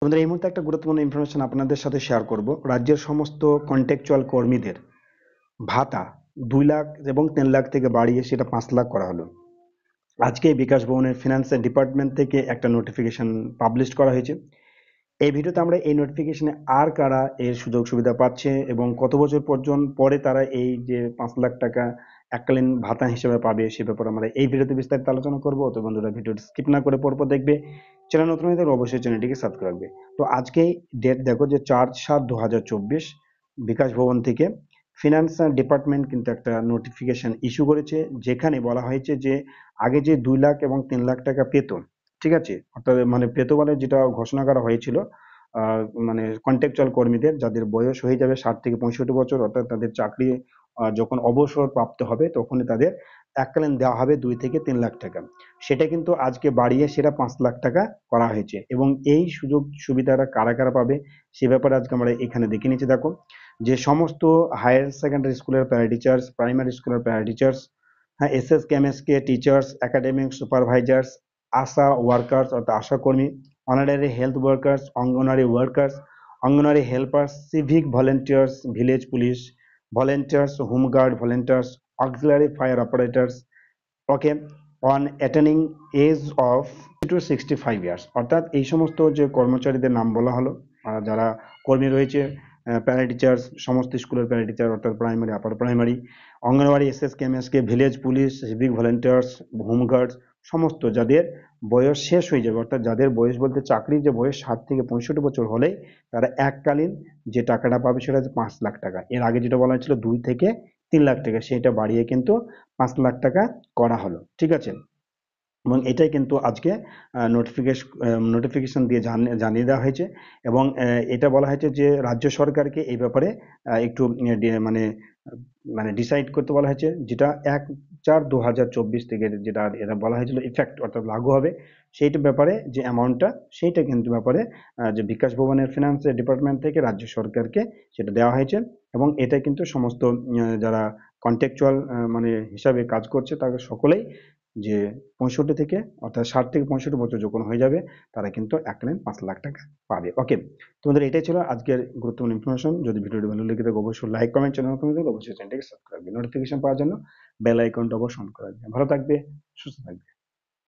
তোমাদের এই মুহূর্তে একটা গুরুত্বপূর্ণ ইনফরমেশন আপনাদের সাথে শেয়ার করব। রাজ্যের সমস্ত কন্ট্রাকচুয়াল কর্মীদের ভাতা 2 লাখ এবং 3 লাখ থেকে বাড়িয়ে সেটা 5 লাখ করা হলো। আজকে বিকাশ ভবনের ফিনান্স ডিপার্টমেন্ট থেকে একটা নোটিফিকেশন পাবলিশ করা হয়েছে। এই ভিডিওতে আমরা এই নোটিফিকেশনে আর কারা এর সুযোগ সুবিধা পাচ্ছে এবং কত বছর পর্যন্ত পরে তারা এই যে 5 লাখ টাকা এককালীন ভাতা হিসেবে পাবে সে ব্যাপারে আমরা এই ভিডিওতে বিস্তারিত আলোচনা করব। তো বন্ধুরা ভিডিওটি স্কিপ না করে পরপর দেখবে। চ্যানেল নতুন হয়ে থাকলে অবশ্যই চ্যানেলটিকে সাবস্ক্রাইব রাখবে। তো আজকে ডেট দেখো যে 4/7/2024 বিকাশ ভবন থেকে ফিনান্স ডিপার্টমেন্ট কিন্তু একটা নোটিফিকেশন ইস্যু করেছে, যেখানে বলা হয়েছে যে আগে যে 2 লাখ এবং 3 লাখ টাকা পেত, ঠিক আছে, অর্থাৎ মানে পেত বলে যেটা ঘোষণা করা হয়েছিল মানে কন্ট্রাকচুয়াল কর্মীদের যাদের বয়স হয়ে যাবে 60 থেকে 65 বছর, অর্থাৎ তাদের চাকরি যখন অবসর প্রাপ্ত হবে তখনই তাদের এককালীন দেওয়া হবে 2 থেকে 3 লাখ টাকা। সেটা কিন্তু আজকে বাড়িয়ে সেটা 5 লাখ টাকা করা হয়েছে এবং এই সুযোগ সুবিধাটা কারা কারা পাবে সে ব্যাপারে আজকে আমরা এখানে দেখে নিচ্ছি। দেখো যে সমস্ত হায়ার সেকেন্ডারি স্কুলের প্যারা টিচার্স, প্রাইমারি স্কুলের প্যারা টিচার্স, হ্যাঁ, এসএস কেমএসকে teachers, academic supervisors, ASHA workers অর্থাৎ আশা কর্মী, honorary health workers, anganwadi helpers, civic volunteers, village police volunteers, home guard volunteers, auxiliary fire operators, okay, on attaining age of to 65 years, অর্থাৎ এই সমস্ত যে কর্মচারীদের নাম বলা হলো, যারা কর্মী রয়েছে, প্যারা টিচার্স, সমস্ত স্কুলের প্যারা টিচার অর্থাৎ primary upper primary, anganwadi SS KMSK, village police, civic volunteers, home guards, সমস্ত যাদের বয়স শেষ হয়ে যাবে, অর্থাৎ যাদের বয়স বলতে চাকরির যে বয়স 60 থেকে 65 বছর হলেই তারা এককালীন যে টাকাটা পাবে সেটা হচ্ছে 5 লাখ টাকা। এর আগে যেটা বলা হয়েছিল 2 থেকে 3 লাখ টাকা, সেটা বাড়িয়ে কিন্তু 5 লাখ টাকা করা হলো, ঠিক আছে। এবং এটাই কিন্তু আজকে নোটিফিকেশন দিয়ে জানিয়ে দেওয়া হয়েছে এবং এটা বলা হয়েছে যে রাজ্য সরকারকে এই ব্যাপারে একটু মানে মানে ডিসাইড করতে বলা হয়েছে, যেটা 1/4/2024 থেকে যেটা এটা বলা হয়েছিল ইফেক্ট অর্থাৎ লাগু হবে সেইটার ব্যাপারে যে অ্যামাউন্টটা সেইটা কিন্তু ব্যাপারে যে বিকাশ ভবনের ফিনান্স ডিপার্টমেন্ট থেকে রাজ্য সরকারকে সেটা দেওয়া হয়েছে এবং এটা কিন্তু সমস্ত যারা কন্ট্রাকচুয়াল মানে হিসাবে কাজ করছে তাদের সকলেই যে 65 থেকে অর্থাৎ 60 থেকে 65 বছর যখন হয়ে যাবে তারা কিন্তু এককালীন 5 লাখ টাকা পাবে। ওকে, তোমাদের এটাই ছিল আজকের গুরুত্বপূর্ণ ইনফরমেশন। যদি ভিডিওটি ভালো লেগে থাকে অবশ্যই লাইক কমেন্ট, চ্যানেল নতুন হলে অবশ্যই চ্যানেলটিকে সাবস্ক্রাইব করবে, নোটিফিকেশন পাওয়ার জন্য বেল আইকনটা অবশ্যই অন করে রাখবে। ভালো থাকবে, সুস্থ থাকবে।